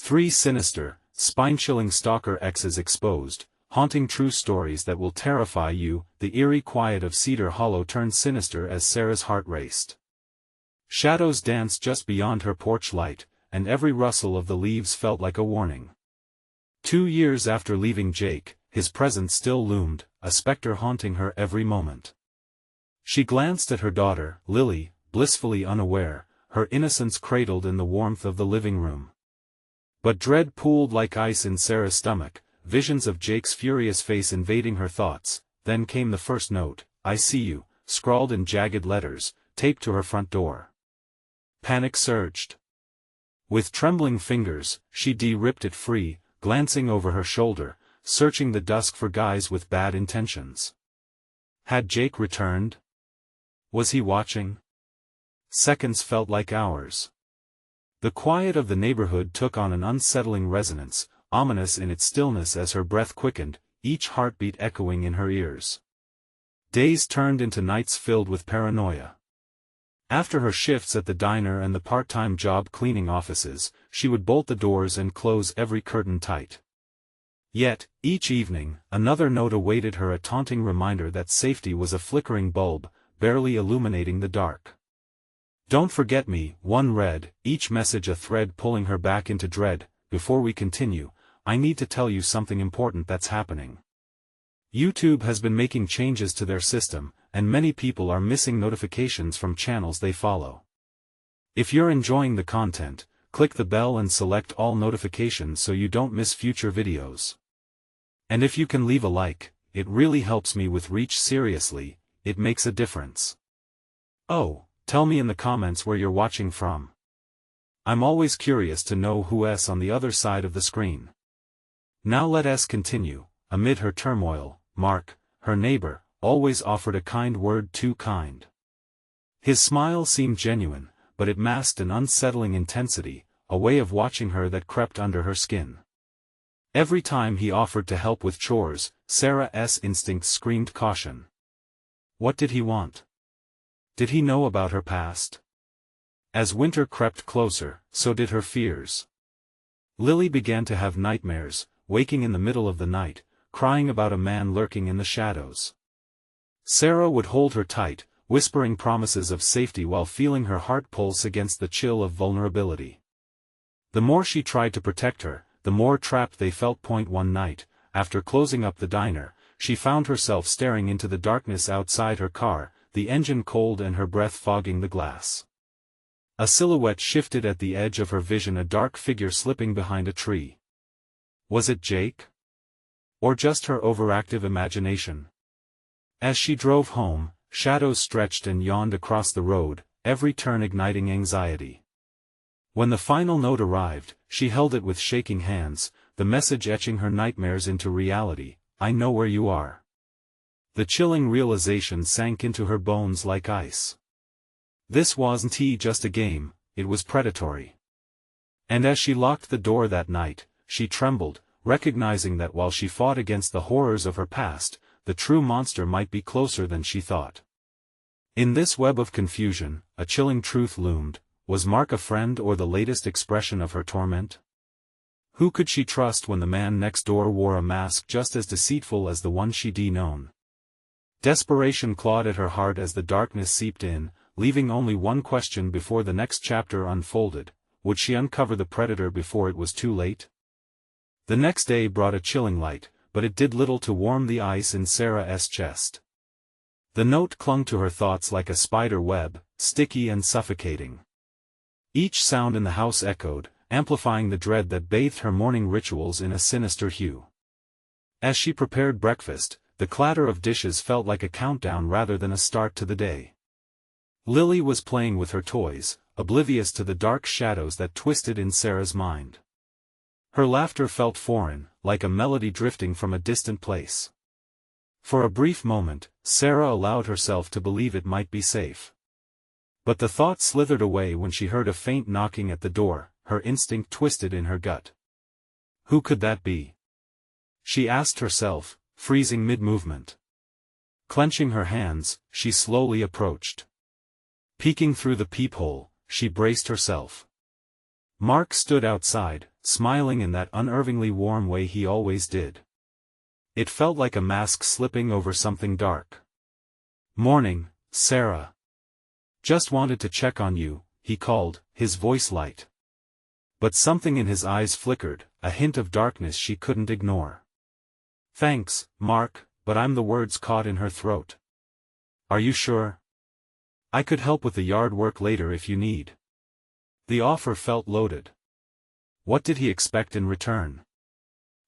3 Sinister, spine-chilling Stalker Exes exposed, haunting true stories that will terrify you. The eerie quiet of Cedar Hollow turned sinister as Sarah's heart raced. Shadows danced just beyond her porch light, and every rustle of the leaves felt like a warning. 2 years after leaving Jake, his presence still loomed, a specter haunting her every moment. She glanced at her daughter, Lily, blissfully unaware, her innocence cradled in the warmth of the living room. But dread pooled like ice in Sarah's stomach, visions of Jake's furious face invading her thoughts. Then came the first note, "I see you," scrawled in jagged letters, taped to her front door. Panic surged. With trembling fingers, she ripped it free, glancing over her shoulder, searching the dusk for guys with bad intentions. Had Jake returned? Was he watching? Seconds felt like hours. The quiet of the neighborhood took on an unsettling resonance, ominous in its stillness as her breath quickened, each heartbeat echoing in her ears. Days turned into nights filled with paranoia. After her shifts at the diner and the part-time job cleaning offices, she would bolt the doors and close every curtain tight. Yet, each evening, another note awaited her, a taunting reminder that safety was a flickering bulb, barely illuminating the dark. "Don't forget me," one read, each message a thread pulling her back into dread. "Before we continue, I need to tell you something important that's happening. YouTube has been making changes to their system, and many people are missing notifications from channels they follow. If you're enjoying the content, click the bell and select all notifications so you don't miss future videos. And if you can leave a like, it really helps me with reach. Seriously, it makes a difference. Oh, tell me in the comments where you're watching from. I'm always curious to know who's on the other side of the screen." Now let us continue. Amid her turmoil, Mark, her neighbor, always offered a kind word, too kind. His smile seemed genuine, but it masked an unsettling intensity, a way of watching her that crept under her skin. Every time he offered to help with chores, Sarah's instincts screamed caution. What did he want? Did he know about her past? As winter crept closer, so did her fears. Lily began to have nightmares, waking in the middle of the night, crying about a man lurking in the shadows. Sarah would hold her tight, whispering promises of safety while feeling her heart pulse against the chill of vulnerability. The more she tried to protect her, the more trapped they felt. One night, after closing up the diner, she found herself staring into the darkness outside her car, the engine cold and her breath fogging the glass. A silhouette shifted at the edge of her vision, a dark figure slipping behind a tree. Was it Jake? Or just her overactive imagination? As she drove home, shadows stretched and yawned across the road, every turn igniting anxiety. When the final note arrived, she held it with shaking hands, the message etching her nightmares into reality. "I know where you are." The chilling realization sank into her bones like ice. This wasn't just a game, it was predatory. And as she locked the door that night, she trembled, recognizing that while she fought against the horrors of her past, the true monster might be closer than she thought. In this web of confusion, a chilling truth loomed. Was Mark a friend or the latest expression of her torment? Who could she trust when the man next door wore a mask just as deceitful as the one she'd known? Desperation clawed at her heart as the darkness seeped in, leaving only one question before the next chapter unfolded: would she uncover the predator before it was too late? The next day brought a chilling light, but it did little to warm the ice in Sarah's chest. The note clung to her thoughts like a spider web, sticky and suffocating. Each sound in the house echoed, amplifying the dread that bathed her morning rituals in a sinister hue. As she prepared breakfast, the clatter of dishes felt like a countdown rather than a start to the day. Lily was playing with her toys, oblivious to the dark shadows that twisted in Sarah's mind. Her laughter felt foreign, like a melody drifting from a distant place. For a brief moment, Sarah allowed herself to believe it might be safe. But the thought slithered away when she heard a faint knocking at the door. Her instinct twisted in her gut. Who could that be? She asked herself, freezing mid-movement. Clenching her hands, she slowly approached. Peeking through the peephole, she braced herself. Mark stood outside, smiling in that unnervingly warm way he always did. It felt like a mask slipping over something dark. "Morning, Sarah. Just wanted to check on you," he called, his voice light. But something in his eyes flickered, a hint of darkness she couldn't ignore. "Thanks, Mark," but the words caught in her throat. "Are you sure? I could help with the yard work later if you need." The offer felt loaded. What did he expect in return?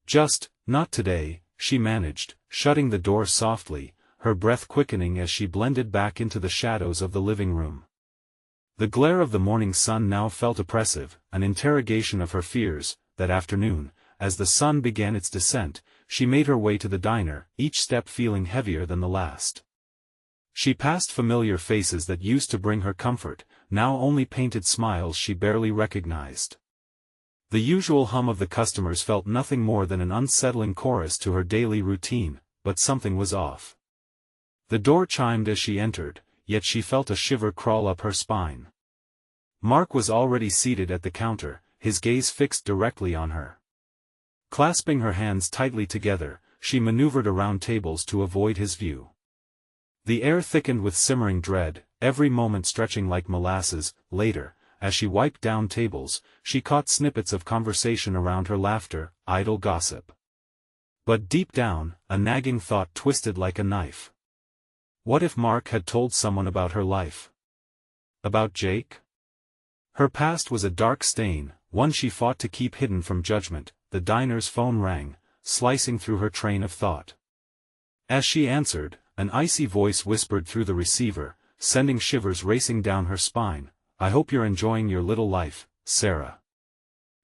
"Just, not today," she managed, shutting the door softly, her breath quickening as she blended back into the shadows of the living room. The glare of the morning sun now felt oppressive, an interrogation of her fears. That afternoon, as the sun began its descent, she made her way to the diner, each step feeling heavier than the last. She passed familiar faces that used to bring her comfort, now only painted smiles she barely recognized. The usual hum of the customers felt nothing more than an unsettling chorus to her daily routine, but something was off. The door chimed as she entered, yet she felt a shiver crawl up her spine. Mark was already seated at the counter, his gaze fixed directly on her. Clasping her hands tightly together, she maneuvered around tables to avoid his view. The air thickened with simmering dread, every moment stretching like molasses. Later, as she wiped down tables, she caught snippets of conversation around her, laughter, idle gossip. But deep down, a nagging thought twisted like a knife. What if Mark had told someone about her life? About Jake? Her past was a dark stain, one she fought to keep hidden from judgment. The diner's phone rang, slicing through her train of thought. As she answered, an icy voice whispered through the receiver, sending shivers racing down her spine. "I hope you're enjoying your little life, Sarah."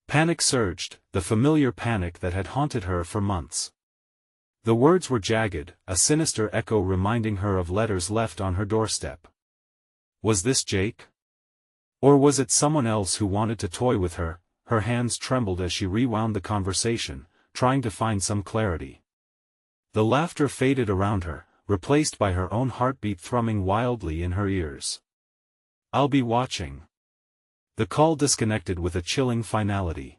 Panic surged, the familiar panic that had haunted her for months. The words were jagged, a sinister echo reminding her of letters left on her doorstep. Was this Jake? Or was it someone else who wanted to toy with her? Her hands trembled as she rewound the conversation, trying to find some clarity. The laughter faded around her, replaced by her own heartbeat thrumming wildly in her ears. "I'll be watching." The call disconnected with a chilling finality.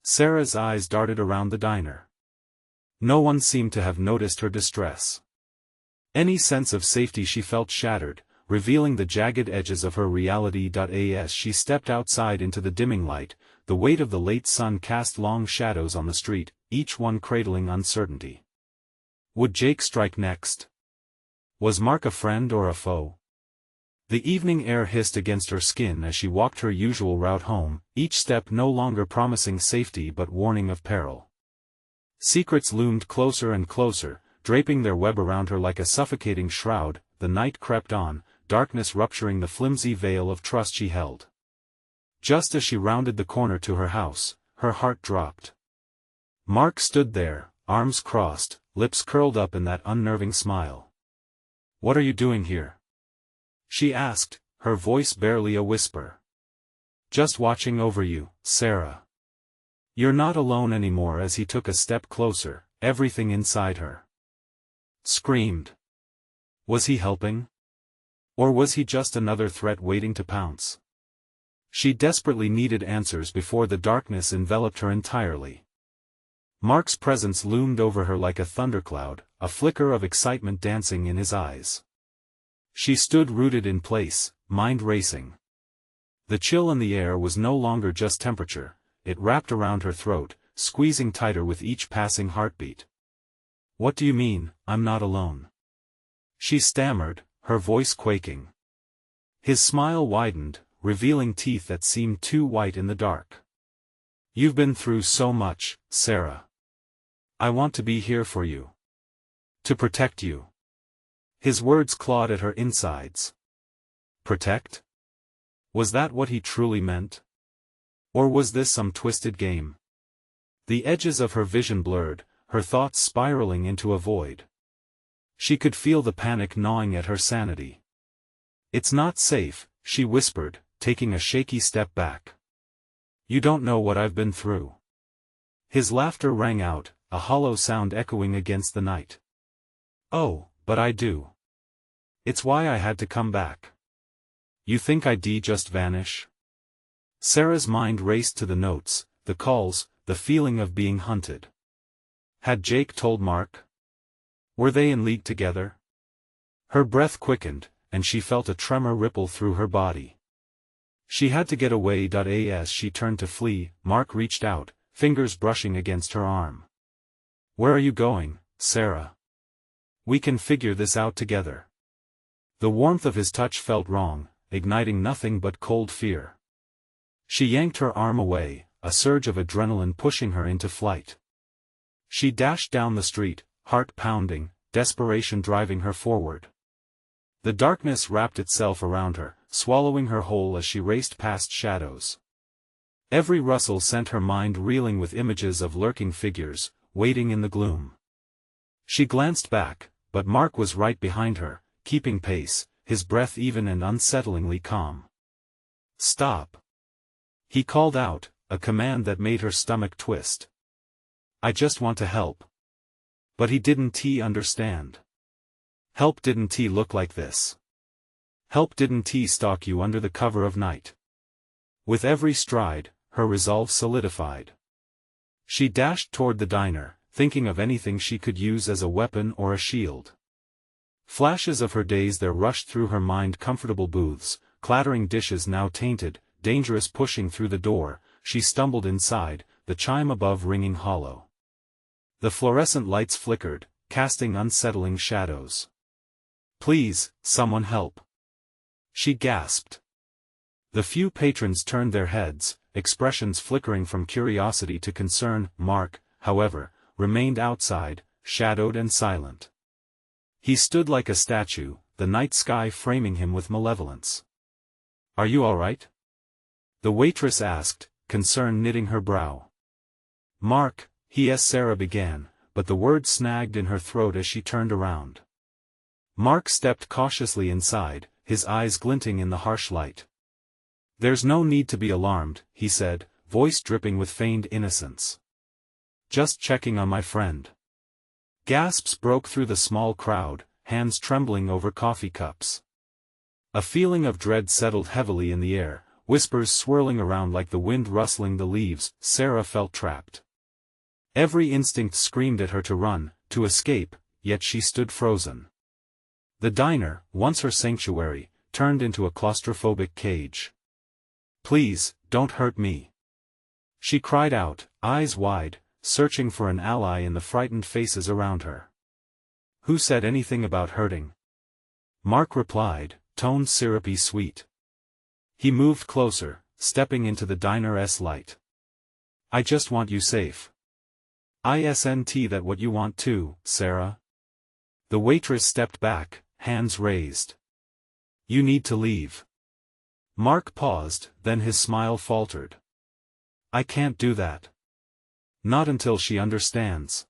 Sarah's eyes darted around the diner. No one seemed to have noticed her distress. Any sense of safety she felt shattered, revealing the jagged edges of her reality. As she stepped outside into the dimming light, the weight of the late sun cast long shadows on the street, each one cradling uncertainty. Would Jake strike next? Was Mark a friend or a foe? The evening air hissed against her skin as she walked her usual route home, each step no longer promising safety but warning of peril. Secrets loomed closer and closer, draping their web around her like a suffocating shroud. The night crept on, darkness rupturing the flimsy veil of trust she held. Just as she rounded the corner to her house, her heart dropped. Mark stood there, arms crossed, lips curled up in that unnerving smile. "What are you doing here?" she asked, her voice barely a whisper. "Just watching over you, Sarah." "You're not alone anymore." As he took a step closer, everything inside her screamed. Was he helping? Or was he just another threat waiting to pounce? She desperately needed answers before the darkness enveloped her entirely. Mark's presence loomed over her like a thundercloud, a flicker of excitement dancing in his eyes. She stood rooted in place, mind racing. The chill in the air was no longer just temperature, it wrapped around her throat, squeezing tighter with each passing heartbeat. "What do you mean, I'm not alone?" she stammered, her voice quaking. His smile widened, revealing teeth that seemed too white in the dark. "You've been through so much, Sarah. I want to be here for you. To protect you." His words clawed at her insides. Protect? Was that what he truly meant? Or was this some twisted game? The edges of her vision blurred, her thoughts spiraling into a void. She could feel the panic gnawing at her sanity. "It's not safe," she whispered, taking a shaky step back. "You don't know what I've been through." His laughter rang out, a hollow sound echoing against the night. "Oh, but I do. It's why I had to come back." "You think I'd just vanish?" Sarah's mind raced to the notes, the calls, the feeling of being hunted. Had Jake told Mark? Were they in league together? Her breath quickened, and she felt a tremor ripple through her body. She had to get away. As she turned to flee, Mark reached out, fingers brushing against her arm. "Where are you going, Sarah? We can figure this out together." The warmth of his touch felt wrong, igniting nothing but cold fear. She yanked her arm away, a surge of adrenaline pushing her into flight. She dashed down the street, heart pounding, desperation driving her forward. The darkness wrapped itself around her, swallowing her whole as she raced past shadows. Every rustle sent her mind reeling with images of lurking figures, waiting in the gloom. She glanced back, but Mark was right behind her, keeping pace, his breath even and unsettlingly calm. "Stop!" he called out, a command that made her stomach twist. "I just want to help." But he didn't understand. Help didn't look like this. Help didn't stalk you under the cover of night. With every stride, her resolve solidified. She dashed toward the diner, thinking of anything she could use as a weapon or a shield. Flashes of her days there rushed through her mind: comfortable booths, clattering dishes now tainted, dangerous pushing through the door. She stumbled inside, the chime above ringing hollow. The fluorescent lights flickered, casting unsettling shadows. "Please, someone help!" she gasped. The few patrons turned their heads, expressions flickering from curiosity to concern. Mark, however, remained outside, shadowed and silent. He stood like a statue, the night sky framing him with malevolence. "Are you all right?" the waitress asked, concern knitting her brow. "Mark, Sarah began, but the word snagged in her throat as she turned around. Mark stepped cautiously inside, his eyes glinting in the harsh light. "There's no need to be alarmed," he said, voice dripping with feigned innocence. "Just checking on my friend." Gasps broke through the small crowd, hands trembling over coffee cups. A feeling of dread settled heavily in the air, whispers swirling around like the wind rustling the leaves. Sarah felt trapped. Every instinct screamed at her to run, to escape, yet she stood frozen. The diner, once her sanctuary, turned into a claustrophobic cage. "Please, don't hurt me," she cried out, eyes wide, searching for an ally in the frightened faces around her. "Who said anything about hurting?" Mark replied, tone syrupy sweet. He moved closer, stepping into the diner's light. "I just want you safe." "Isn't that what you want too, Sarah?" The waitress stepped back, hands raised. "You need to leave." Mark paused, then his smile faltered. "I can't do that. Not until she understands."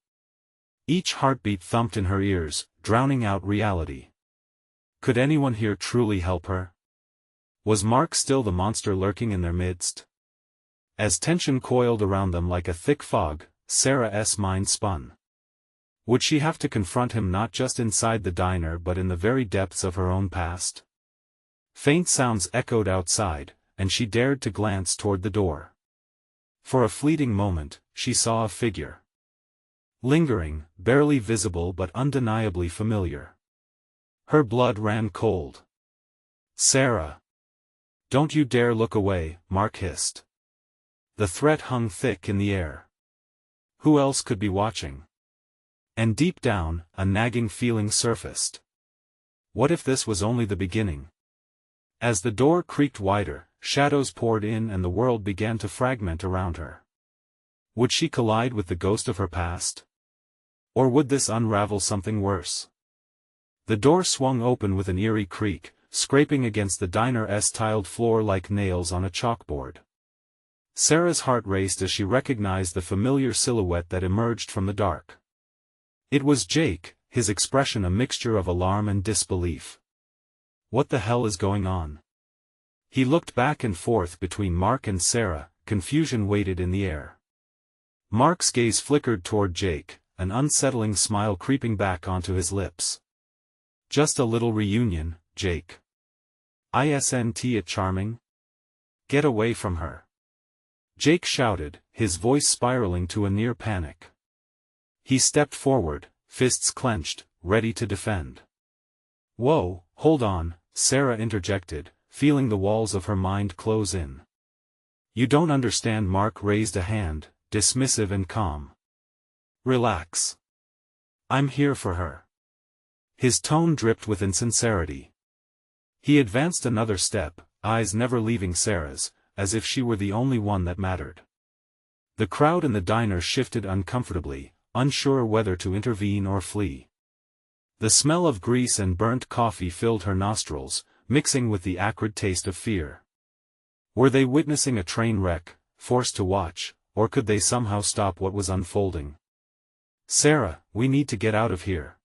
Each heartbeat thumped in her ears, drowning out reality. Could anyone here truly help her? Was Mark still the monster lurking in their midst? As tension coiled around them like a thick fog, Sarah's mind spun. Would she have to confront him not just inside the diner but in the very depths of her own past? Faint sounds echoed outside, and she dared to glance toward the door. For a fleeting moment, she saw a figure. Lingering, barely visible but undeniably familiar. Her blood ran cold. "Sarah! Don't you dare look away," Mark hissed. The threat hung thick in the air. Who else could be watching? And deep down, a nagging feeling surfaced. What if this was only the beginning? As the door creaked wider, shadows poured in and the world began to fragment around her. Would she collide with the ghost of her past? Or would this unravel something worse? The door swung open with an eerie creak, scraping against the diner's tiled floor like nails on a chalkboard. Sarah's heart raced as she recognized the familiar silhouette that emerged from the dark. It was Jake, his expression a mixture of alarm and disbelief. What the hell is going on? He looked back and forth between Mark and Sarah, confusion waited in the air. Mark's gaze flickered toward Jake, an unsettling smile creeping back onto his lips. "Just a little reunion, Jake. Isn't it charming? Get away from her." Jake shouted, his voice spiraling to a near panic. He stepped forward, fists clenched, ready to defend. "Whoa, hold on," Sarah interjected, feeling the walls of her mind close in. "You don't understand." Mark raised a hand, dismissive and calm. "Relax. I'm here for her." His tone dripped with insincerity. He advanced another step, eyes never leaving Sarah's, as if she were the only one that mattered. The crowd in the diner shifted uncomfortably, unsure whether to intervene or flee. The smell of grease and burnt coffee filled her nostrils, mixing with the acrid taste of fear. Were they witnessing a train wreck, forced to watch, or could they somehow stop what was unfolding? "Sarah, we need to get out of here,"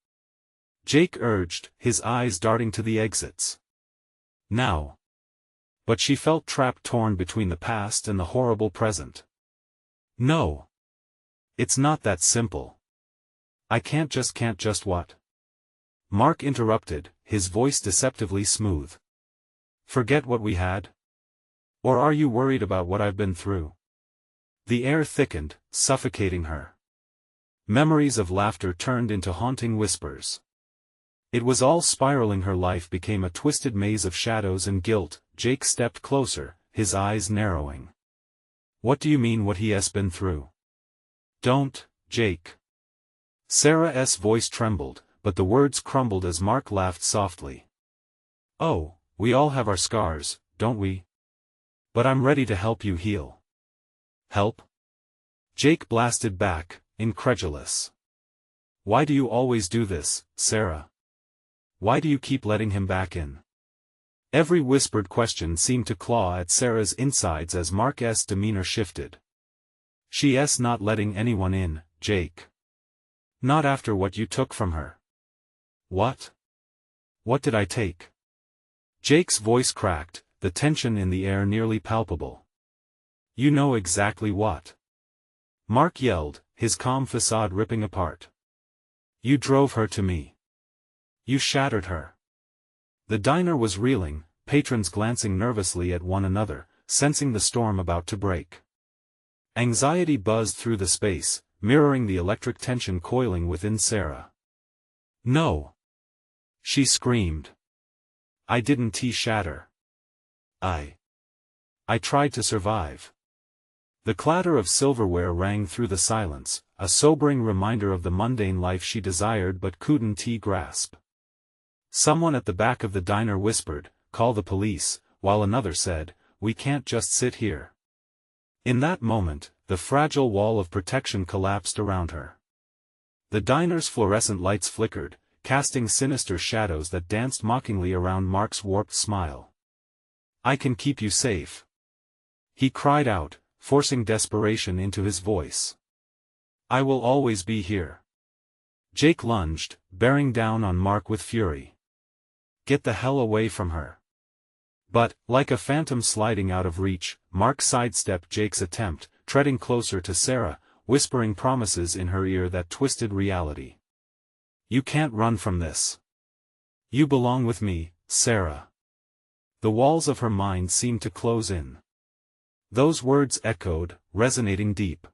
Jake urged, his eyes darting to the exits. "Now." But she felt trapped, torn between the past and the horrible present. "No. It's not that simple. I can't just what?" Mark interrupted, his voice deceptively smooth. "Forget what we had? Or are you worried about what I've been through?" The air thickened, suffocating her. Memories of laughter turned into haunting whispers. It was all spiraling. Her life became a twisted maze of shadows and guilt. Jake stepped closer, his eyes narrowing. "What do you mean, what he has been through?" "Don't, Jake." Sarah's voice trembled, but the words crumbled as Mark laughed softly. "Oh, we all have our scars, don't we? But I'm ready to help you heal." "Help?" Jake blasted back, incredulous. "Why do you always do this, Sarah? Why do you keep letting him back in?" Every whispered question seemed to claw at Sarah's insides as Mark's demeanor shifted. "She's not letting anyone in, Jake. Not after what you took from her." "What? What did I take?" Jake's voice cracked, the tension in the air nearly palpable. "You know exactly what," Mark yelled, his calm facade ripping apart. "You drove her to me. You shattered her." The diner was reeling, patrons glancing nervously at one another, sensing the storm about to break. Anxiety buzzed through the space, mirroring the electric tension coiling within Sarah. "No!" she screamed. "I didn't shatter. I tried to survive." The clatter of silverware rang through the silence, a sobering reminder of the mundane life she desired but couldn't grasp. Someone at the back of the diner whispered, "Call the police," while another said, "We can't just sit here." In that moment, the fragile wall of protection collapsed around her. The diner's fluorescent lights flickered, casting sinister shadows that danced mockingly around Mark's warped smile. "I can keep you safe," he cried out, forcing desperation into his voice. "I will always be here." Jake lunged, bearing down on Mark with fury. "Get the hell away from her." But, like a phantom sliding out of reach, Mark sidestepped Jake's attempt, treading closer to Sarah, whispering promises in her ear that twisted reality. "You can't run from this. You belong with me, Sarah." The walls of her mind seemed to close in. Those words echoed, resonating deep.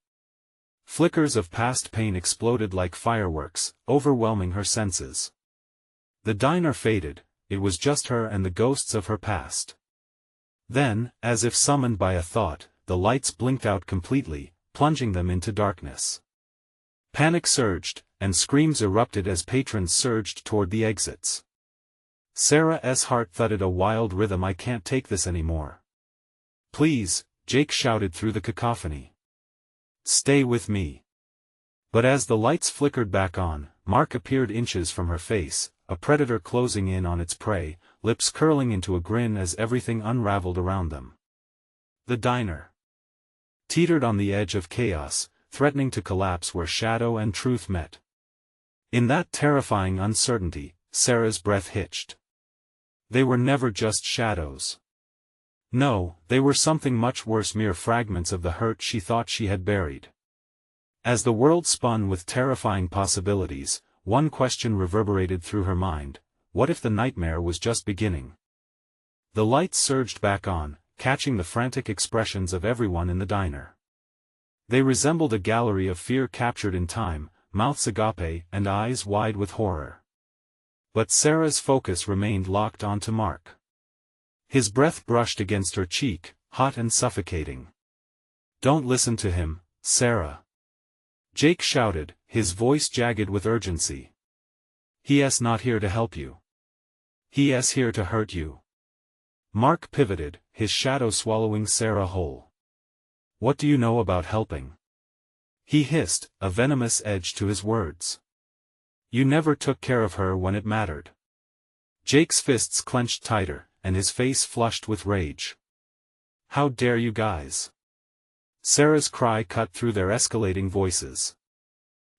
Flickers of past pain exploded like fireworks, overwhelming her senses. The diner faded. It was just her and the ghosts of her past. Then, as if summoned by a thought, the lights blinked out completely, plunging them into darkness. Panic surged, and screams erupted as patrons surged toward the exits. Sarah's heart thudded a wild rhythm. "I can't take this anymore." "Please," Jake shouted through the cacophony. "Stay with me." But as the lights flickered back on, Mark appeared inches from her face, a predator closing in on its prey, lips curling into a grin as everything unraveled around them. The diner teetered on the edge of chaos, threatening to collapse where shadow and truth met. In that terrifying uncertainty, Sarah's breath hitched. They were never just shadows. No, they were something much worse, mere fragments of the hurt she thought she had buried. As the world spun with terrifying possibilities, one question reverberated through her mind: what if the nightmare was just beginning? The lights surged back on, catching the frantic expressions of everyone in the diner. They resembled a gallery of fear captured in time, mouths agape and eyes wide with horror. But Sarah's focus remained locked onto Mark. His breath brushed against her cheek, hot and suffocating. "Don't listen to him, Sarah," Jake shouted, his voice jagged with urgency. "He's not here to help you. He's here to hurt you." Mark pivoted, his shadow swallowing Sarah whole. "What do you know about helping?" he hissed, a venomous edge to his words. "You never took care of her when it mattered." Jake's fists clenched tighter, and his face flushed with rage. "How dare you guys!" Sarah's cry cut through their escalating voices.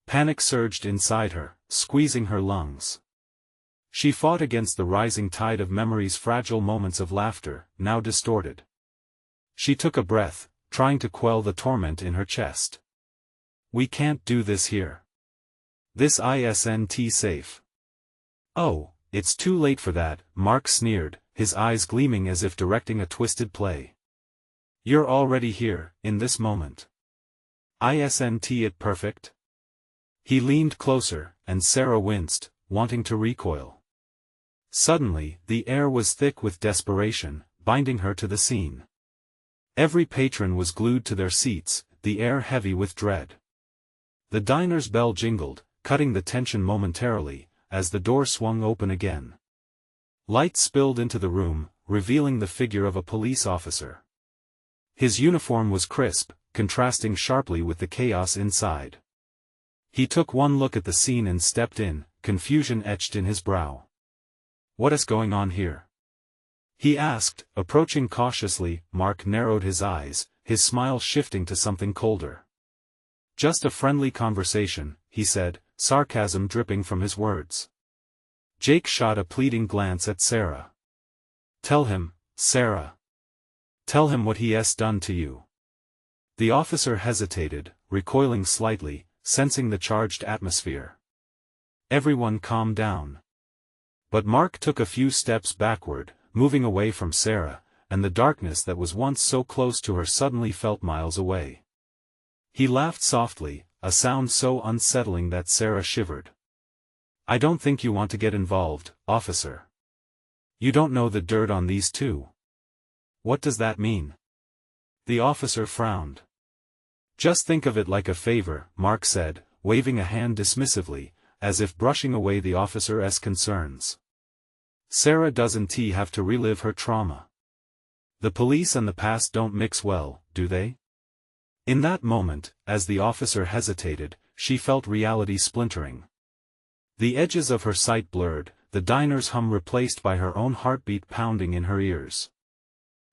Panic surged inside her, squeezing her lungs. She fought against the rising tide of memory's fragile moments of laughter, now distorted. She took a breath, trying to quell the torment in her chest. "We can't do this here. This isn't safe." "Oh, it's too late for that," Mark sneered, his eyes gleaming as if directing a twisted play. "You're already here, in this moment. Isn't it perfect?" He leaned closer, and Sarah winced, wanting to recoil. Suddenly, the air was thick with desperation, binding her to the scene. Every patron was glued to their seats, the air heavy with dread. The diner's bell jingled, cutting the tension momentarily, as the door swung open again. Light spilled into the room, revealing the figure of a police officer. His uniform was crisp, contrasting sharply with the chaos inside. He took one look at the scene and stepped in, confusion etched in his brow. "What is going on here?" he asked, approaching cautiously. Mark narrowed his eyes, his smile shifting to something colder. "Just a friendly conversation," he said, sarcasm dripping from his words. Jake shot a pleading glance at Sarah. "Tell him, Sarah. Tell him what he has done to you." The officer hesitated, recoiling slightly, sensing the charged atmosphere. Everyone calmed down. But Mark took a few steps backward, moving away from Sarah, and the darkness that was once so close to her suddenly felt miles away. He laughed softly, a sound so unsettling that Sarah shivered. "I don't think you want to get involved, officer. You don't know the dirt on these two." "What does that mean?" The officer frowned. "Just think of it like a favor," Mark said, waving a hand dismissively, as if brushing away the officer's concerns. "Sarah doesn't have to relive her trauma. The police and the past don't mix well, do they?" In that moment, as the officer hesitated, she felt reality splintering. The edges of her sight blurred, the diner's hum replaced by her own heartbeat pounding in her ears.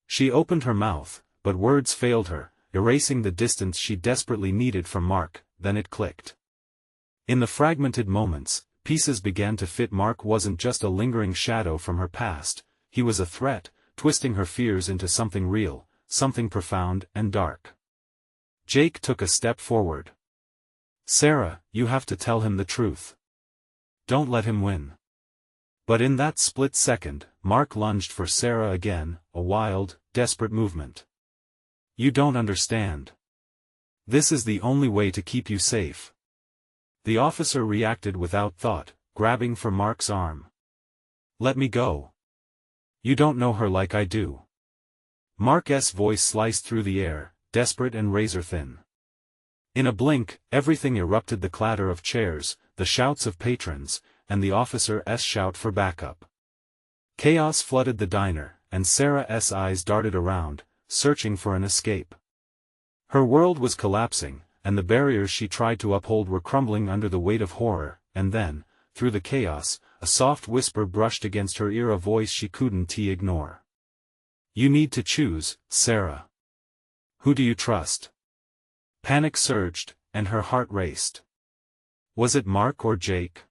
She opened her mouth, but words failed her, erasing the distance she desperately needed from Mark. Then it clicked. In the fragmented moments, pieces began to fit. Mark wasn't just a lingering shadow from her past, he was a threat, twisting her fears into something real, something profound and dark. Jake took a step forward. "Sarah, you have to tell him the truth. Don't let him win." But in that split second, Mark lunged for Sarah again, a wild, desperate movement. "You don't understand. This is the only way to keep you safe." The officer reacted without thought, grabbing for Mark's arm. "Let me go. You don't know her like I do." Mark's voice sliced through the air, desperate and razor-thin. In a blink, everything erupted: the clatter of chairs, the shouts of patrons, and the officer's shout for backup. Chaos flooded the diner, and Sarah's eyes darted around, searching for an escape. Her world was collapsing, and the barriers she tried to uphold were crumbling under the weight of horror, and then, through the chaos, a soft whisper brushed against her ear, a voice she couldn't ignore. "You need to choose, Sarah. Who do you trust?" Panic surged, and her heart raced. Was it Mark or Jake?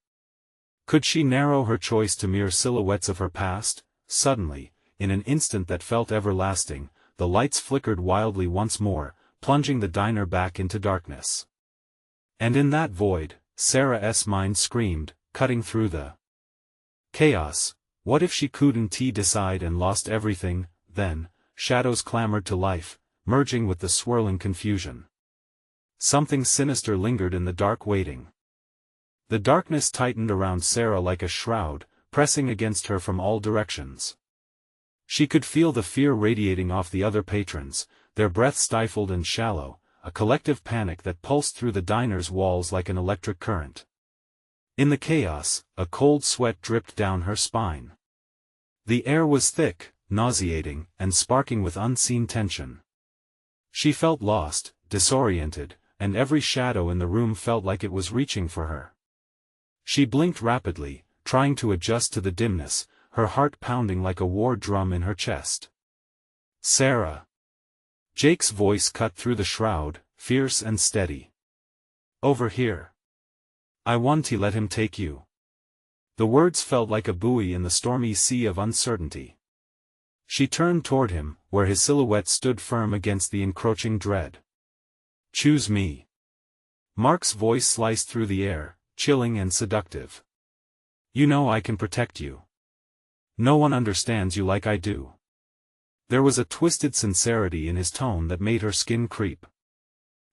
Could she narrow her choice to mere silhouettes of her past? Suddenly, in an instant that felt everlasting, the lights flickered wildly once more, plunging the diner back into darkness. And in that void, Sarah's mind screamed, cutting through the chaos. What if she couldn't decide and lost everything? Then, shadows clamored to life, merging with the swirling confusion. Something sinister lingered in the dark waiting. The darkness tightened around Sarah like a shroud, pressing against her from all directions. She could feel the fear radiating off the other patrons, their breath stifled and shallow, a collective panic that pulsed through the diner's walls like an electric current. In the chaos, a cold sweat dripped down her spine. The air was thick, nauseating, and sparking with unseen tension. She felt lost, disoriented, and every shadow in the room felt like it was reaching for her. She blinked rapidly, trying to adjust to the dimness, her heart pounding like a war drum in her chest. "Sarah." Jake's voice cut through the shroud, fierce and steady. "Over here. I want to let him take you." The words felt like a buoy in the stormy sea of uncertainty. She turned toward him, where his silhouette stood firm against the encroaching dread. "Choose me." Mark's voice sliced through the air, chilling and seductive. "You know I can protect you. No one understands you like I do." There was a twisted sincerity in his tone that made her skin creep.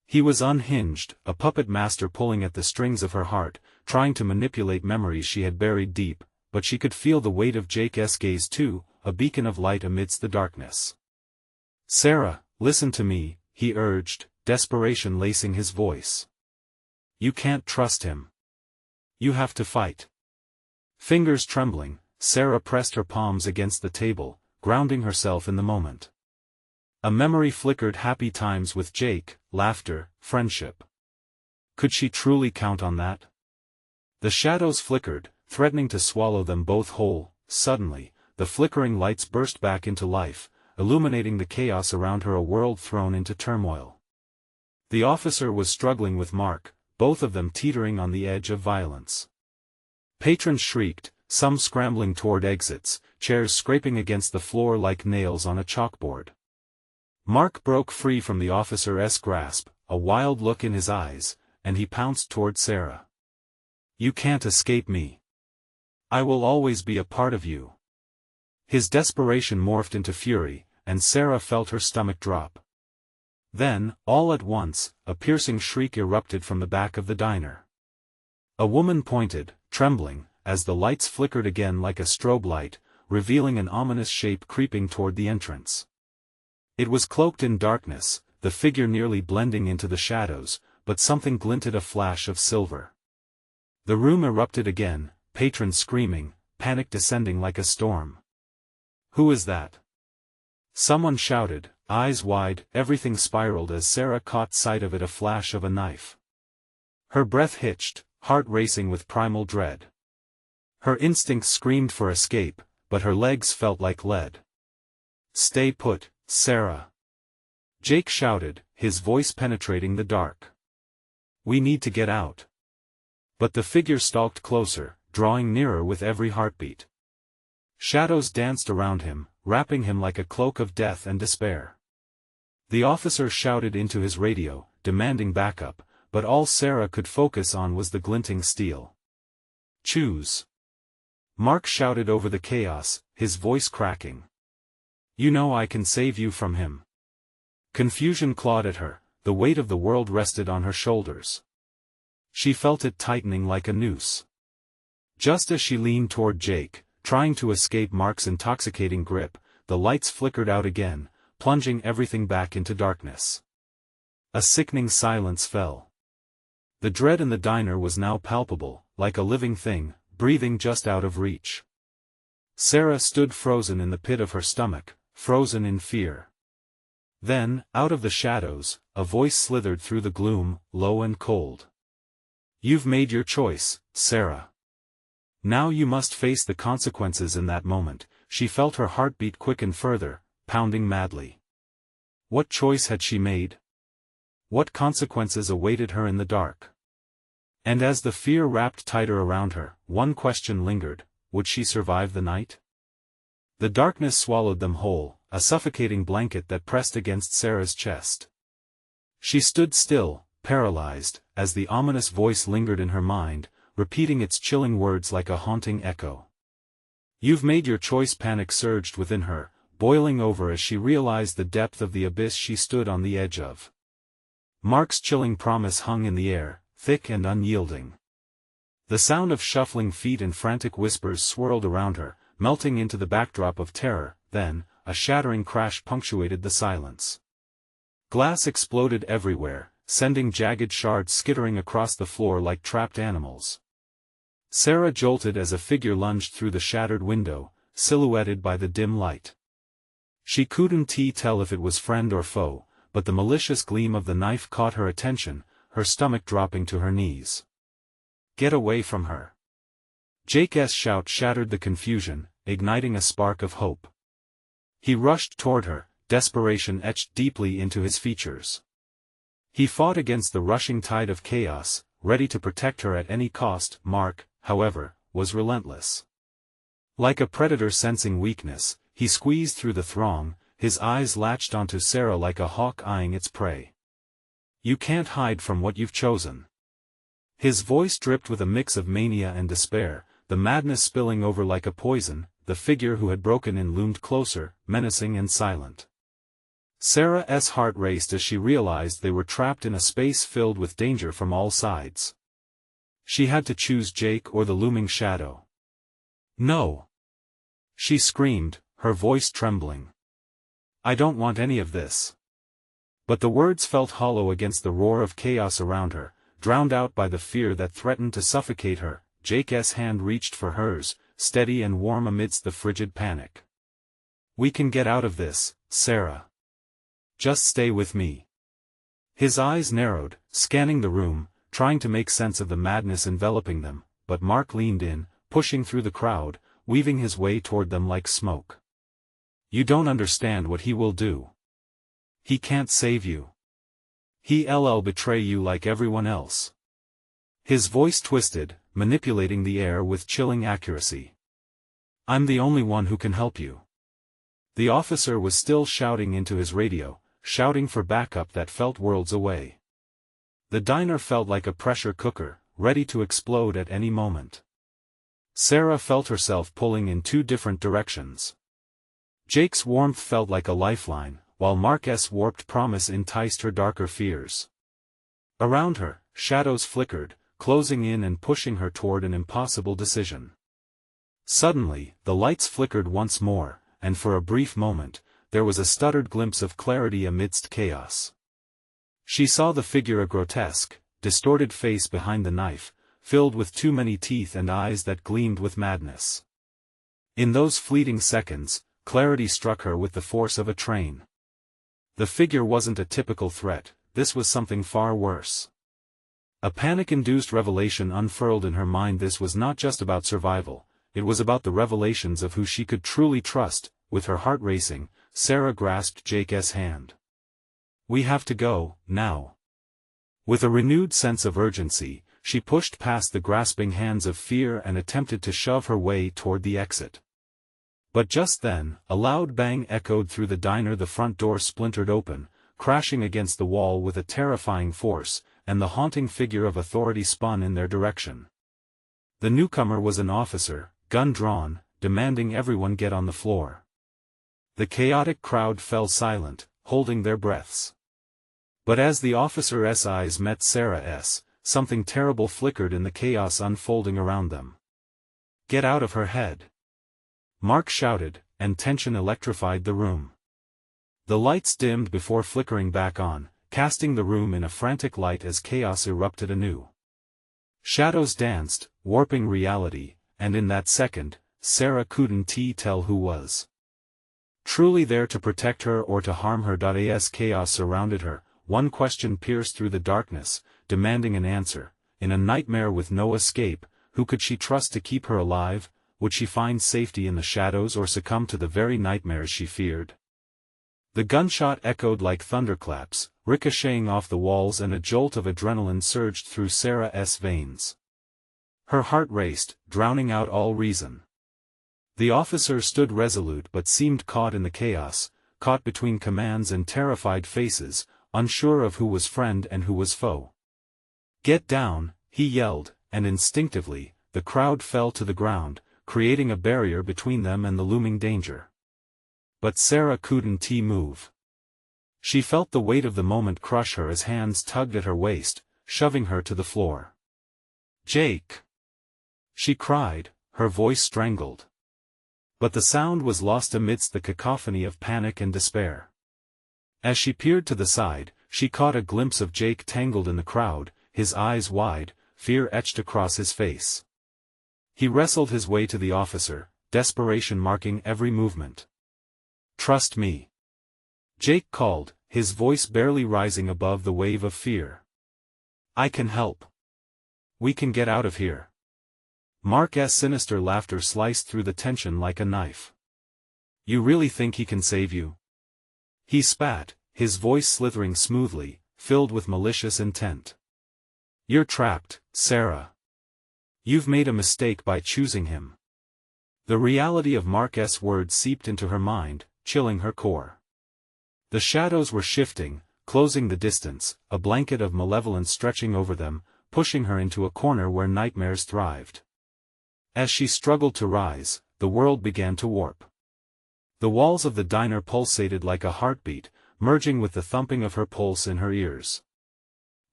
He was unhinged, a puppet master pulling at the strings of her heart, trying to manipulate memories she had buried deep, but she could feel the weight of Jake's gaze too, a beacon of light amidst the darkness. "Sarah, listen to me," he urged, desperation lacing his voice. "You can't trust him. You have to fight." Fingers trembling, Sarah pressed her palms against the table, grounding herself in the moment. A memory flickered happy times with Jake, laughter, friendship. Could she truly count on that? The shadows flickered, threatening to swallow them both whole. Suddenly, the flickering lights burst back into life, illuminating the chaos around her, a world thrown into turmoil. The officer was struggling with Mark, both of them teetering on the edge of violence. Patrons shrieked, some scrambling toward exits, chairs scraping against the floor like nails on a chalkboard. Mark broke free from the officer's grasp, a wild look in his eyes, and he pounced toward Sarah. "You can't escape me. I will always be a part of you." His desperation morphed into fury, and Sarah felt her stomach drop. Then, all at once, a piercing shriek erupted from the back of the diner. A woman pointed, trembling, as the lights flickered again like a strobe light, revealing an ominous shape creeping toward the entrance. It was cloaked in darkness, the figure nearly blending into the shadows, but something glinted, a flash of silver. The room erupted again, patrons screaming, panic descending like a storm. "Who is that?" Someone shouted, eyes wide. Everything spiraled as Sarah caught sight of it, a flash of a knife. Her breath hitched, heart racing with primal dread. Her instincts screamed for escape, but her legs felt like lead. "Stay put, Sarah!" Jake shouted, his voice penetrating the dark. "We need to get out." But the figure stalked closer, drawing nearer with every heartbeat. Shadows danced around him, wrapping him like a cloak of death and despair. The officer shouted into his radio, demanding backup, but all Sarah could focus on was the glinting steel. "Choose." Mark shouted over the chaos, his voice cracking. "You know I can save you from him." Confusion clawed at her, the weight of the world rested on her shoulders. She felt it tightening like a noose. Just as she leaned toward Jake, trying to escape Mark's intoxicating grip, the lights flickered out again, plunging everything back into darkness. A sickening silence fell. The dread in the diner was now palpable, like a living thing, breathing just out of reach. Sarah stood frozen in the pit of her stomach, frozen in fear. Then, out of the shadows, a voice slithered through the gloom, low and cold. "You've made your choice, Sarah. Now you must face the consequences." In that moment, she felt her heartbeat quicken further, pounding madly. What choice had she made? What consequences awaited her in the dark? And as the fear wrapped tighter around her, one question lingered: would she survive the night? The darkness swallowed them whole, a suffocating blanket that pressed against Sarah's chest. She stood still, paralyzed, as the ominous voice lingered in her mind, repeating its chilling words like a haunting echo. "You've made your choice." Panic surged within her, boiling over as she realized the depth of the abyss she stood on the edge of. Mark's chilling promise hung in the air, thick and unyielding. The sound of shuffling feet and frantic whispers swirled around her, melting into the backdrop of terror. Then, a shattering crash punctuated the silence. Glass exploded everywhere, sending jagged shards skittering across the floor like trapped animals. Sarah jolted as a figure lunged through the shattered window, silhouetted by the dim light. She couldn't tell if it was friend or foe, but the malicious gleam of the knife caught her attention, her stomach dropping to her knees. "Get away from her!" Jake's shout shattered the confusion, igniting a spark of hope. He rushed toward her, desperation etched deeply into his features. He fought against the rushing tide of chaos, ready to protect her at any cost. Mark, however, was relentless. Like a predator sensing weakness, he squeezed through the throng, his eyes latched onto Sarah like a hawk eyeing its prey. "You can't hide from what you've chosen." His voice dripped with a mix of mania and despair, the madness spilling over like a poison. The figure who had broken in loomed closer, menacing and silent. Sarah's heart raced as she realized they were trapped in a space filled with danger from all sides. She had to choose Jake or the looming shadow. "No!" she screamed, her voice trembling. "I don't want any of this." But the words felt hollow against the roar of chaos around her, drowned out by the fear that threatened to suffocate her. Jake's hand reached for hers, steady and warm amidst the frigid panic. "We can get out of this, Sarah. Just stay with me." His eyes narrowed, scanning the room, trying to make sense of the madness enveloping them, but Mark leaned in, pushing through the crowd, weaving his way toward them like smoke. "You don't understand what he will do. He can't save you. He'll betray you like everyone else." His voice twisted, manipulating the air with chilling accuracy. "I'm the only one who can help you." The officer was still shouting into his radio, shouting for backup that felt worlds away. The diner felt like a pressure cooker, ready to explode at any moment. Sarah felt herself pulling in two different directions. Jake's warmth felt like a lifeline, while Mark's warped promise enticed her darker fears. Around her, shadows flickered, closing in and pushing her toward an impossible decision. Suddenly, the lights flickered once more, and for a brief moment, there was a stuttered glimpse of clarity amidst chaos. She saw the figure, a grotesque, distorted face behind the knife, filled with too many teeth and eyes that gleamed with madness. In those fleeting seconds, clarity struck her with the force of a train. The figure wasn't a typical threat, this was something far worse. A panic-induced revelation unfurled in her mind. This was not just about survival, it was about the revelations of who she could truly trust. With her heart racing, Sarah grasped Jake's hand. "We have to go, now." With a renewed sense of urgency, she pushed past the grasping hands of fear and attempted to shove her way toward the exit. But just then, a loud bang echoed through the diner. The front door splintered open, crashing against the wall with a terrifying force, and the haunting figure of authority spun in their direction. The newcomer was an officer, gun drawn, demanding everyone get on the floor. The chaotic crowd fell silent, holding their breaths. But as the officer's eyes met Sarah's, something terrible flickered in the chaos unfolding around them. "Get out of her head!" Mark shouted, and tension electrified the room. The lights dimmed before flickering back on, casting the room in a frantic light as chaos erupted anew. Shadows danced, warping reality, and in that second, Sarah couldn't tell who was truly there to protect her or to harm her. As chaos surrounded her, one question pierced through the darkness, demanding an answer. In a nightmare with no escape, who could she trust to keep her alive? Would she find safety in the shadows or succumb to the very nightmares she feared? The gunshot echoed like thunderclaps, ricocheting off the walls, and a jolt of adrenaline surged through Sarah's veins. Her heart raced, drowning out all reason. The officer stood resolute but seemed caught in the chaos, caught between commands and terrified faces, unsure of who was friend and who was foe. "Get down," he yelled, and instinctively, the crowd fell to the ground, creating a barrier between them and the looming danger. But Sarah couldn't move. She felt the weight of the moment crush her as hands tugged at her waist, shoving her to the floor. "Jake!" she cried, her voice strangled. But the sound was lost amidst the cacophony of panic and despair. As she peered to the side, she caught a glimpse of Jake tangled in the crowd, his eyes wide, fear etched across his face. He wrestled his way to the officer, desperation marking every movement. "Trust me," Jake called, his voice barely rising above the wave of fear. "I can help. We can get out of here." Mark's sinister laughter sliced through the tension like a knife. "You really think he can save you?" He spat, his voice slithering smoothly, filled with malicious intent. "You're trapped, Sarah. You've made a mistake by choosing him." The reality of Mark's words seeped into her mind, chilling her core. The shadows were shifting, closing the distance, a blanket of malevolence stretching over them, pushing her into a corner where nightmares thrived. As she struggled to rise, the world began to warp. The walls of the diner pulsated like a heartbeat, merging with the thumping of her pulse in her ears.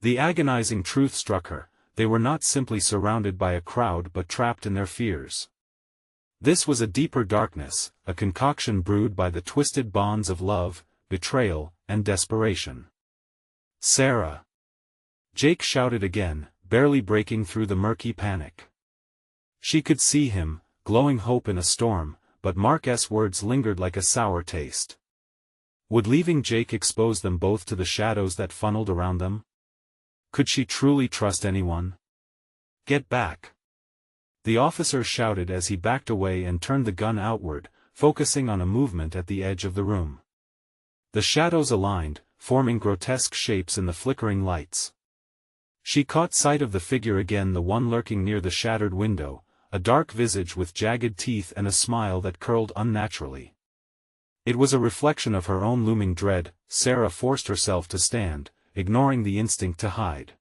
The agonizing truth struck her: they were not simply surrounded by a crowd but trapped in their fears. This was a deeper darkness, a concoction brewed by the twisted bonds of love, betrayal, and desperation. "Sarah!" Jake shouted again, barely breaking through the murky panic. She could see him, glowing hope in a storm, but Mark's words lingered like a sour taste. Would leaving Jake expose them both to the shadows that funneled around them? Could she truly trust anyone? "Get back!" the officer shouted as he backed away and turned the gun outward, focusing on a movement at the edge of the room. The shadows aligned, forming grotesque shapes in the flickering lights. She caught sight of the figure again, the one lurking near the shattered window, a dark visage with jagged teeth and a smile that curled unnaturally. It was a reflection of her own looming dread. Sarah forced herself to stand, ignoring the instinct to hide.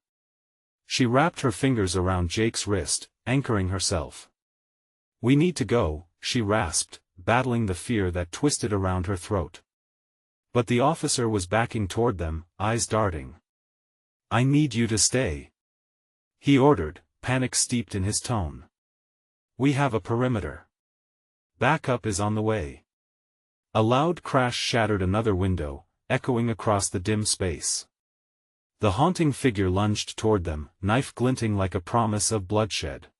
She wrapped her fingers around Jake's wrist, anchoring herself. "We need to go," she rasped, battling the fear that twisted around her throat. But the officer was backing toward them, eyes darting. "I need you to stay," he ordered, panic steeped in his tone. "We have a perimeter. Backup is on the way." A loud crash shattered another window, echoing across the dim space. The haunting figure lunged toward them, knife glinting like a promise of bloodshed.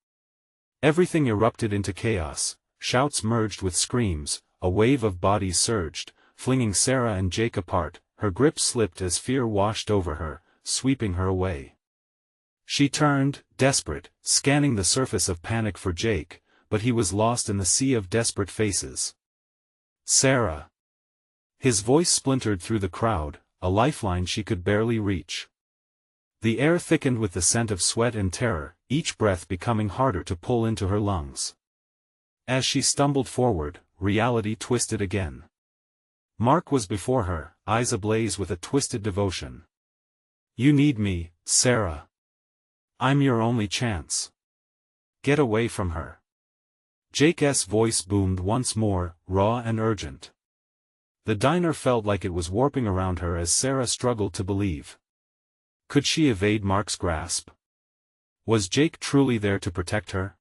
Everything erupted into chaos, shouts merged with screams, a wave of bodies surged, flinging Sarah and Jake apart. Her grip slipped as fear washed over her, sweeping her away. She turned, desperate, scanning the surface of panic for Jake, but he was lost in the sea of desperate faces. "Sarah!" His voice splintered through the crowd, a lifeline she could barely reach. The air thickened with the scent of sweat and terror, each breath becoming harder to pull into her lungs. As she stumbled forward, reality twisted again. Mark was before her, eyes ablaze with a twisted devotion. "You need me, Sarah. I'm your only chance. Get away from her." Jake's voice boomed once more, raw and urgent. The diner felt like it was warping around her as Sarah struggled to believe. Could she evade Mark's grasp? Was Jake truly there to protect her?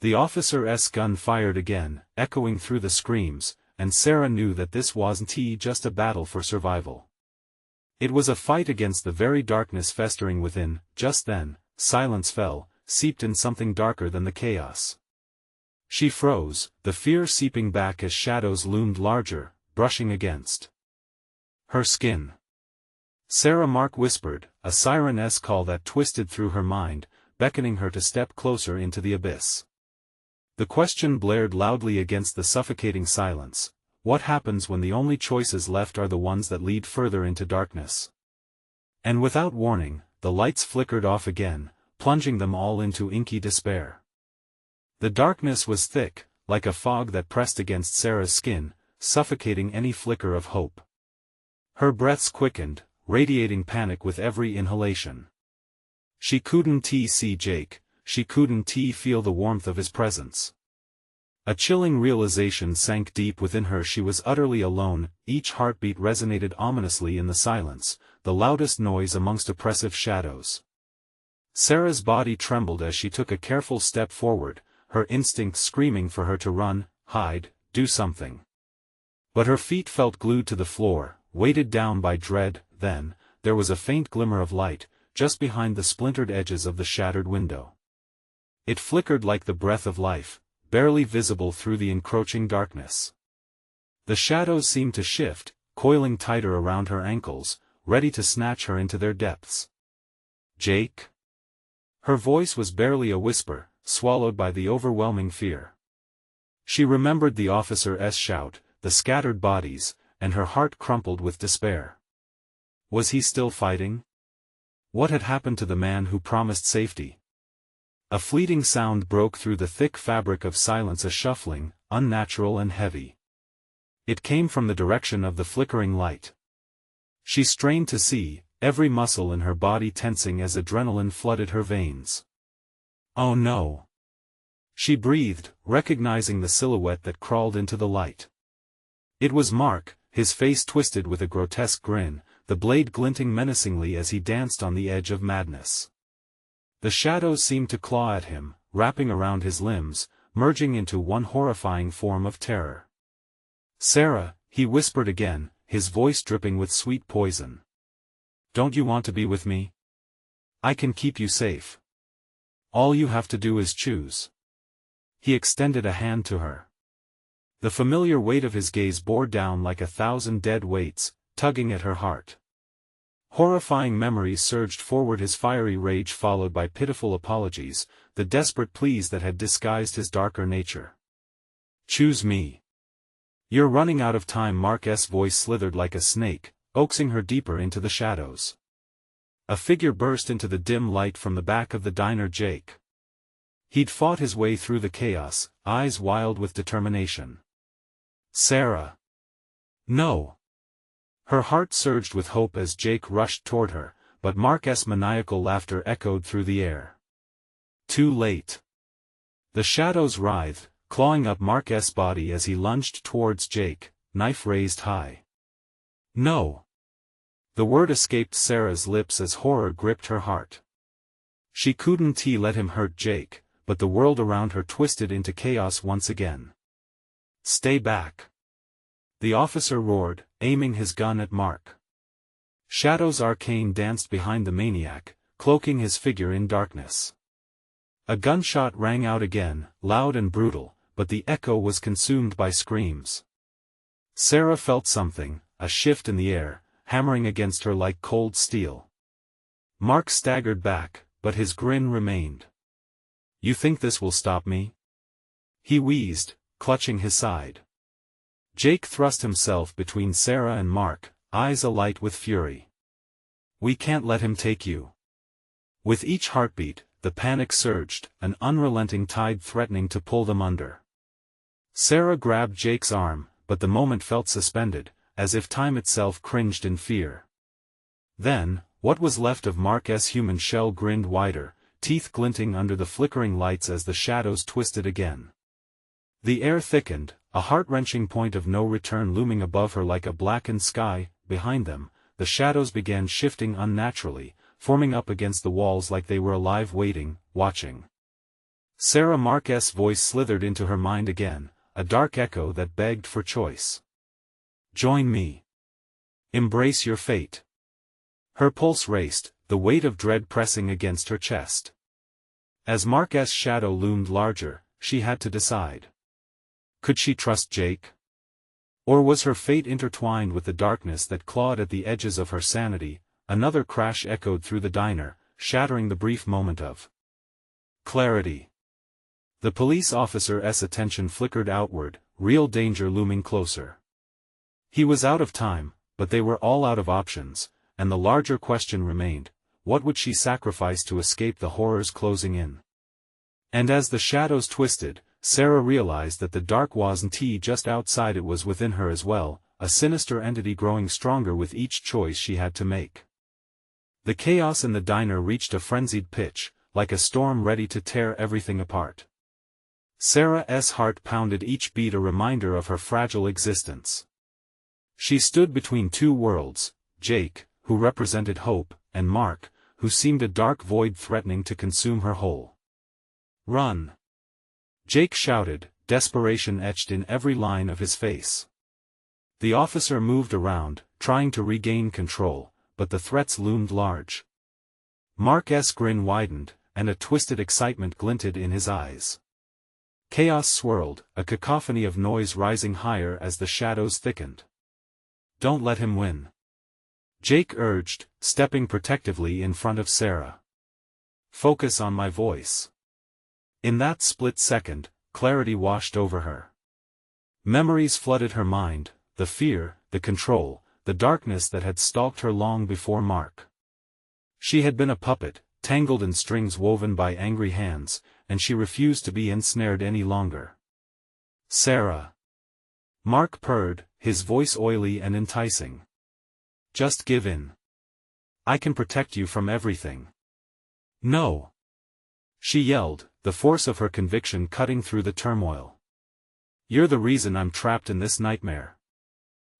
The officer's gun fired again, echoing through the screams, and Sarah knew that this wasn't just a battle for survival. It was a fight against the very darkness festering within. Just then, silence fell, seeped in something darker than the chaos. She froze, the fear seeping back as shadows loomed larger, brushing against her skin. "Sarah!" Mark whispered, a siren-esque call that twisted through her mind, beckoning her to step closer into the abyss. The question blared loudly against the suffocating silence: what happens when the only choices left are the ones that lead further into darkness? And without warning, the lights flickered off again, plunging them all into inky despair. The darkness was thick, like a fog that pressed against Sarah's skin, suffocating any flicker of hope. Her breaths quickened, radiating panic with every inhalation. She couldn't see Jake, she couldn't feel the warmth of his presence. A chilling realization sank deep within her. She was utterly alone. Each heartbeat resonated ominously in the silence, the loudest noise amongst oppressive shadows. Sarah's body trembled as she took a careful step forward, her instincts screaming for her to run, hide, do something. But her feet felt glued to the floor, weighted down by dread. Then, there was a faint glimmer of light, just behind the splintered edges of the shattered window. It flickered like the breath of life, barely visible through the encroaching darkness. The shadows seemed to shift, coiling tighter around her ankles, ready to snatch her into their depths. "Jake?" Her voice was barely a whisper, swallowed by the overwhelming fear. She remembered the officer's shout, the scattered bodies, and her heart crumpled with despair. Was he still fighting? What had happened to the man who promised safety? A fleeting sound broke through the thick fabric of silence, a shuffling, unnatural and heavy. It came from the direction of the flickering light. She strained to see, every muscle in her body tensing as adrenaline flooded her veins. "Oh no!" she breathed, recognizing the silhouette that crawled into the light. It was Mark, his face twisted with a grotesque grin, the blade glinting menacingly as he danced on the edge of madness. The shadows seemed to claw at him, wrapping around his limbs, merging into one horrifying form of terror. "Sarah," he whispered again, his voice dripping with sweet poison. "Don't you want to be with me? I can keep you safe. All you have to do is choose." He extended a hand to her. The familiar weight of his gaze bore down like 1,000 dead weights, tugging at her heart. Horrifying memories surged forward, his fiery rage followed by pitiful apologies, the desperate pleas that had disguised his darker nature. "Choose me. You're running out of time." Mark's voice slithered like a snake, coaxing her deeper into the shadows. A figure burst into the dim light from the back of the diner. Jake. He'd fought his way through the chaos, eyes wild with determination. "Sarah." "No." Her heart surged with hope as Jake rushed toward her, but Mark's maniacal laughter echoed through the air. Too late. The shadows writhed, clawing up Mark's body as he lunged towards Jake, knife raised high. "No." The word escaped Sarah's lips as horror gripped her heart. She couldn't let him hurt Jake, but the world around her twisted into chaos once again. "Stay back." The officer roared, aiming his gun at Mark. Shadows arcane danced behind the maniac, cloaking his figure in darkness. A gunshot rang out again, loud and brutal, but the echo was consumed by screams. Sarah felt something, a shift in the air, hammering against her like cold steel. Mark staggered back, but his grin remained. "You think this will stop me?" he wheezed, clutching his side. Jake thrust himself between Sarah and Mark, eyes alight with fury. "We can't let him take you." With each heartbeat, the panic surged, an unrelenting tide threatening to pull them under. Sarah grabbed Jake's arm, but the moment felt suspended, as if time itself cringed in fear. Then, what was left of Mark's human shell grinned wider, teeth glinting under the flickering lights as the shadows twisted again. The air thickened, a heart-wrenching point of no return looming above her like a blackened sky. Behind them, the shadows began shifting unnaturally, forming up against the walls like they were alive, waiting, watching. Sarah Mark's voice slithered into her mind again, a dark echo that begged for choice. "Join me. Embrace your fate." Her pulse raced, the weight of dread pressing against her chest. As Mark's shadow loomed larger, she had to decide. Could she trust Jake? Or was her fate intertwined with the darkness that clawed at the edges of her sanity? Another crash echoed through the diner, shattering the brief moment of clarity. The police officer's attention flickered outward, real danger looming closer. He was out of time, but they were all out of options, and the larger question remained, what would she sacrifice to escape the horrors closing in? And as the shadows twisted, Sarah realized that the dark wasn't just outside, it was within her as well, a sinister entity growing stronger with each choice she had to make. The chaos in the diner reached a frenzied pitch, like a storm ready to tear everything apart. Sarah's heart pounded, each beat a reminder of her fragile existence. She stood between two worlds, Jake, who represented hope, and Mark, who seemed a dark void threatening to consume her whole. "Run!" Jake shouted, desperation etched in every line of his face. The officer moved around, trying to regain control, but the threats loomed large. Mark's grin widened, and a twisted excitement glinted in his eyes. Chaos swirled, a cacophony of noise rising higher as the shadows thickened. "Don't let him win," Jake urged, stepping protectively in front of Sarah. "Focus on my voice." In that split second, clarity washed over her. Memories flooded her mind, the fear, the control, the darkness that had stalked her long before Mark. She had been a puppet, tangled in strings woven by angry hands, and she refused to be ensnared any longer. "Sarah." Mark purred, his voice oily and enticing. "Just give in. I can protect you from everything." "No!" she yelled, the force of her conviction cutting through the turmoil. "You're the reason I'm trapped in this nightmare."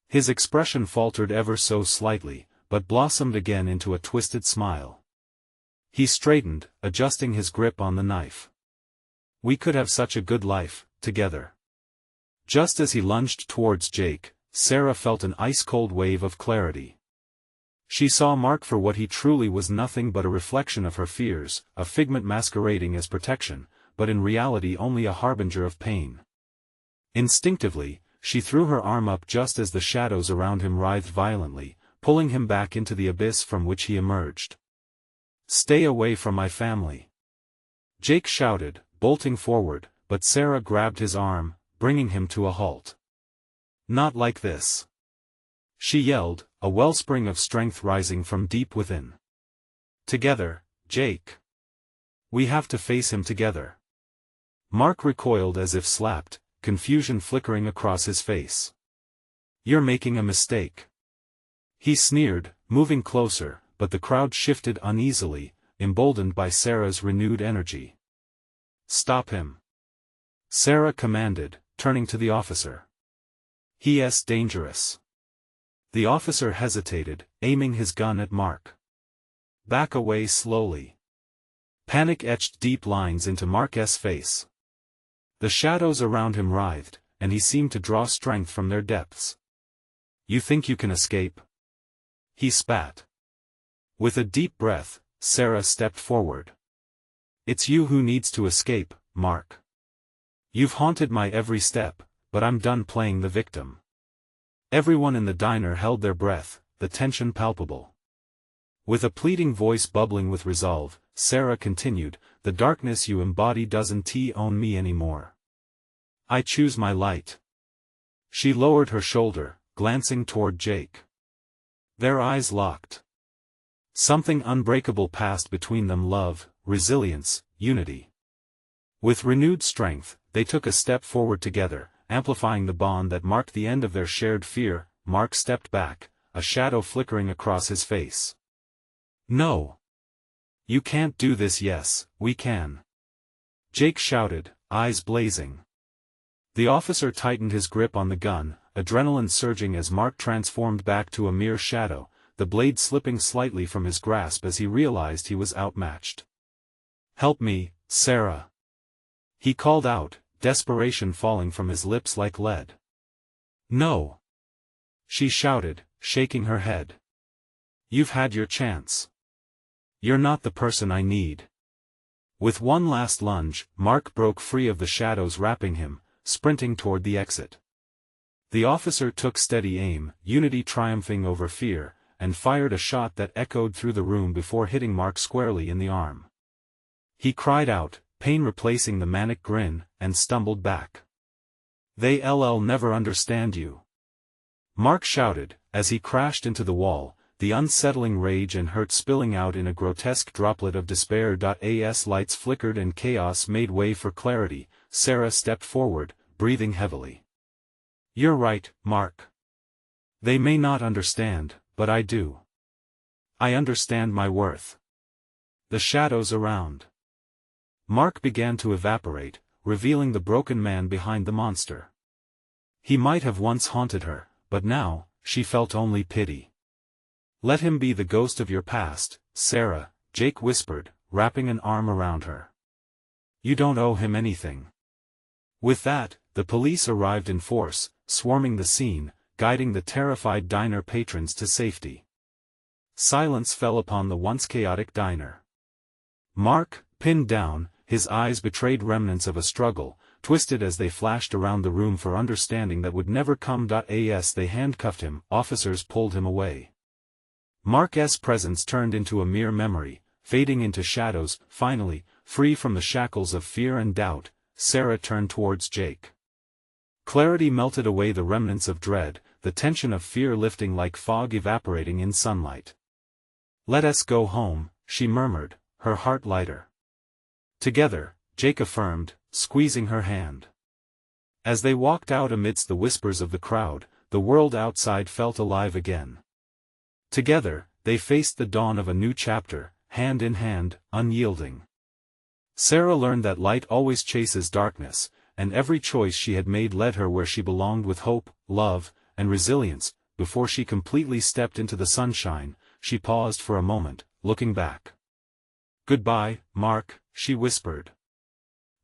His expression faltered ever so slightly, but blossomed again into a twisted smile. He straightened, adjusting his grip on the knife. "We could have such a good life, together." Just as he lunged towards Jake, Sarah felt an ice-cold wave of clarity. She saw Mark for what he truly was, nothing but a reflection of her fears, a figment masquerading as protection, but in reality only a harbinger of pain. Instinctively, she threw her arm up just as the shadows around him writhed violently, pulling him back into the abyss from which he emerged. "Stay away from my family," Jake shouted, bolting forward, but Sarah grabbed his arm, bringing him to a halt. "Not like this," she yelled, a wellspring of strength rising from deep within. "Together, Jake. We have to face him together." Mark recoiled as if slapped, confusion flickering across his face. "You're making a mistake," he sneered, moving closer, but the crowd shifted uneasily, emboldened by Sarah's renewed energy. "Stop him," Sarah commanded, turning to the officer. "He's dangerous." The officer hesitated, aiming his gun at Mark. "Back away slowly." Panic etched deep lines into Mark's face. The shadows around him writhed, and he seemed to draw strength from their depths. "You think you can escape?" he spat. With a deep breath, Sarah stepped forward. "It's you who needs to escape, Mark. You've haunted my every step, but I'm done playing the victim." Everyone in the diner held their breath, the tension palpable. With a pleading voice bubbling with resolve, Sarah continued, "The darkness you embody doesn't own me anymore. I choose my light." She lowered her shoulder, glancing toward Jake. Their eyes locked. Something unbreakable passed between them: love, resilience, unity. With renewed strength, they took a step forward together, amplifying the bond that marked the end of their shared fear. Mark stepped back, a shadow flickering across his face. "No. You can't do this." "Yes, we can," Jake shouted, eyes blazing. The officer tightened his grip on the gun, adrenaline surging as Mark transformed back to a mere shadow, the blade slipping slightly from his grasp as he realized he was outmatched. "Help me, Sarah," he called out, desperation falling from his lips like lead. "No," she shouted, shaking her head. "You've had your chance. You're not the person I need." With one last lunge, Mark broke free of the shadows wrapping him, sprinting toward the exit. The officer took steady aim, unity triumphing over fear, and fired a shot that echoed through the room before hitting Mark squarely in the arm. He cried out, pain replacing the manic grin, and stumbled back. "They'll never understand you," Mark shouted, as he crashed into the wall, the unsettling rage and hurt spilling out in a grotesque droplet of despair. As lights flickered and chaos made way for clarity, Sarah stepped forward, breathing heavily. "You're right, Mark. They may not understand, but I do. I understand my worth." The shadows around Mark began to evaporate, revealing the broken man behind the monster. He might have once haunted her, but now, she felt only pity. "Let him be the ghost of your past, Sarah," Jake whispered, wrapping an arm around her. "You don't owe him anything." With that, the police arrived in force, swarming the scene, guiding the terrified diner patrons to safety. Silence fell upon the once chaotic diner. Mark, pinned down, his eyes betrayed remnants of a struggle, twisted as they flashed around the room for understanding that would never come. As they handcuffed him, officers pulled him away. Mark's presence turned into a mere memory, fading into shadows. Finally, free from the shackles of fear and doubt, Sarah turned towards Jake. Clarity melted away the remnants of dread, the tension of fear lifting like fog evaporating in sunlight. "Let us go home," she murmured, her heart lighter. "Together," Jake affirmed, squeezing her hand. As they walked out amidst the whispers of the crowd, the world outside felt alive again. Together, they faced the dawn of a new chapter, hand in hand, unyielding. Sarah learned that light always chases darkness, and every choice she had made led her where she belonged with hope, love, and resilience. Before she completely stepped into the sunshine, she paused for a moment, looking back. "Goodbye, Mark," she whispered.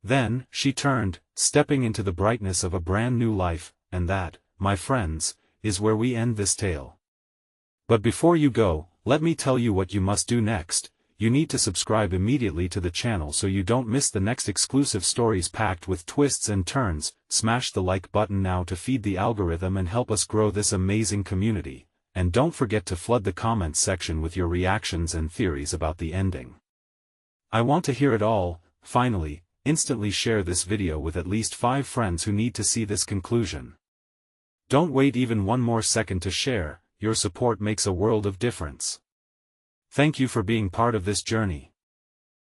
Then, she turned, stepping into the brightness of a brand new life, and that, my friends, is where we end this tale. But before you go, let me tell you what you must do next. You need to subscribe immediately to the channel so you don't miss the next exclusive stories packed with twists and turns. Smash the like button now to feed the algorithm and help us grow this amazing community, and don't forget to flood the comments section with your reactions and theories about the ending. I want to hear it all. Finally, instantly share this video with at least 5 friends who need to see this conclusion. Don't wait even one more second to share, your support makes a world of difference. Thank you for being part of this journey.